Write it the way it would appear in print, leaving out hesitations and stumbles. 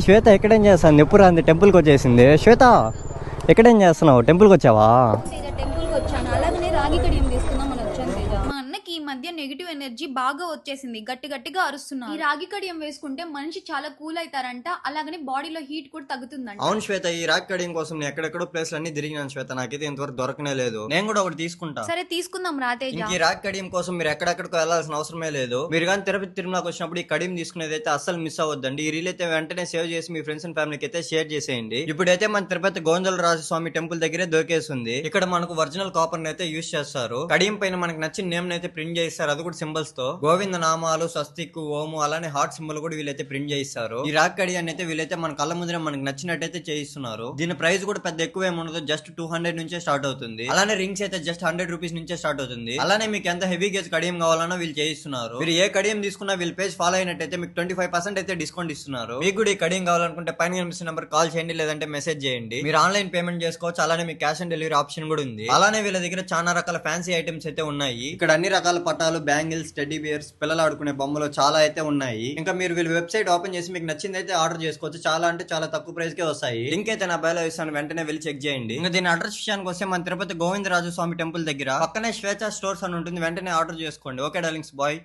శ్వేత ఎక్కడేం చేస్తాను ఎప్పుడు అంది టెంపుల్కి వచ్చేసింది. శ్వేత ఎక్కడేం చేస్తున్నావు, టెంపుల్కి వచ్చావా? టెంపుల్కి వచ్చాను, అలాగనే రాగి కడియం తీసుకుందాం అని వచ్చాను తేజ. మా అన్నకి ఈ మధ్య నెగిటివ్ ఎనర్జీ బాగా వచ్చేసింది, గట్టి గట్టిగా అరుస్తున్నా. ఈ రాగి కడియం వేసుకుంటే మనిషి చాలా కూల్ అవుతారంట, అలాగనే బాడీలో హీట్ కూడా తగ్గుతుందంట. అవును శ్వేత, ఈ రాగి కడియం కోసం నేను ఎక్కడెక్కడో ప్లేస్లు అన్ని తిరిగినాను శ్వేత, నాకైతే ఇంతవరకు దొరకనే లేదు. నేను కూడా ఒకటి తీసుకుంటా. సరే తీసుకుందాం రా తేజ. ఈ రాగి కడియం కోసం మీరు ఎక్కడెక్కడికో వెళ్ళాల్సిన అవసరమే లేదు. మీరు కానీ తిరుపతి తిరుమలకి వచ్చినప్పుడు ఈ కడియం తీసుకునేది అయితే అస్సలు మిస్ అవ్వద్దండి. ఈ రీల్ అయితే వెంటనే సేవ్ చేసి మీ ఫ్రెండ్స్ అండ్ ఫ్యామిలీకి అయితే షేర్ చేసేయండి. ఇప్పుడైతే మన తిరుపతి గోవిందరాజ స్వామి టెంపుల్ దగ్గరే దొరికేస్తుంది. ఇక్కడ మనకు ఒరిజినల్ కాపర్ అయితే యూజ్ చేస్తారు. కడియం పైన మనకు నచ్చిన నేమ్ అయితే ప్రింట్ చేయిస్తారు, అది కూడా సింబల్స్ తో. గోవింద నామాలు, స్వస్తిక్, ఓము అలానే హార్ట్ సింబల్ కూడా వీళ్ళైతే ప్రింట్ చేయిస్తారు. ఈ రాగి కడియాన్ని అయితే వీళ్ళైతే మన కళ్ళ ముందర మనకు నచ్చినట్టయితే చేయిస్తున్నారు. దీని ప్రైస్ కూడా పెద్ద ఎక్కువ ఏముండదు, జస్ట్ 200 నుంచే స్టార్ట్ అవుతుంది. అలానే రింగ్స్ అయితే జస్ట్ 100 రూపీస్ నుంచే స్టార్ట్ అవుతుంది. అలానే మీకు ఎంత హెవీ గేజ్ కడియం కావాలన్నా వీళ్ళు చేయిస్తున్నారు. మీరు ఏ కడియం తీసుకున్నా వీళ్ళ పేజ్ ఫాలో అయినట్టయితే మీకు 25% అయితే డిస్కౌంట్ ఇస్తున్నారు. మీకు కూడా ఈ కడియం కావాలనుకుంటే పైన కనిపిస్తున్న నెంబర్ కాల్ చేయండి, లేదంటే మెసేజ్ చేయండి. మీరు ఆన్లైన్ పేమెంట్ చేసుకోవచ్చు, అలానే మీకు క్యాష్ ఆన్ డెలివరీ ఆప్షన్ కూడా ఉంది. అలానే వీళ్ళ దగ్గర చాలా రకాల ఫ్యాన్సీ ఐటమ్స్ అయితే ఉన్నాయి. ఇక్కడ అన్ని రకాల పట్టాలు, బ్యాంగిల్స్, టెడ్డీ బియర్స్, పిల్లలు ఆడుకునే బొమ్మలు చాలా అయితే ఉన్నాయి. ఇంకా మీరు వీళ్ళ వెబ్సైట్ ఓపెన్ చేసి మీకు నచ్చింది అయితే ఆర్డర్ చేసుకోవచ్చు. చాలా అంటే చాలా తక్కువ ప్రైస్ కే వస్తాయి. లింక్ అయితే నా బయోలో ఇస్తాను, వెంటనే వెళ్ళి చెక్ చేయండి. ఇంకా దీని అడ్రస్ విషయానికి వస్తే మన తిరుపతి గోవిందరాజు స్వామి టెంపుల్ దగ్గర పక్కనే శ్వేత స్టోర్స్ అని ఉంటుంది, వెంటనే ఆర్డర్ చేసుకోండి. Okay darlings, bye.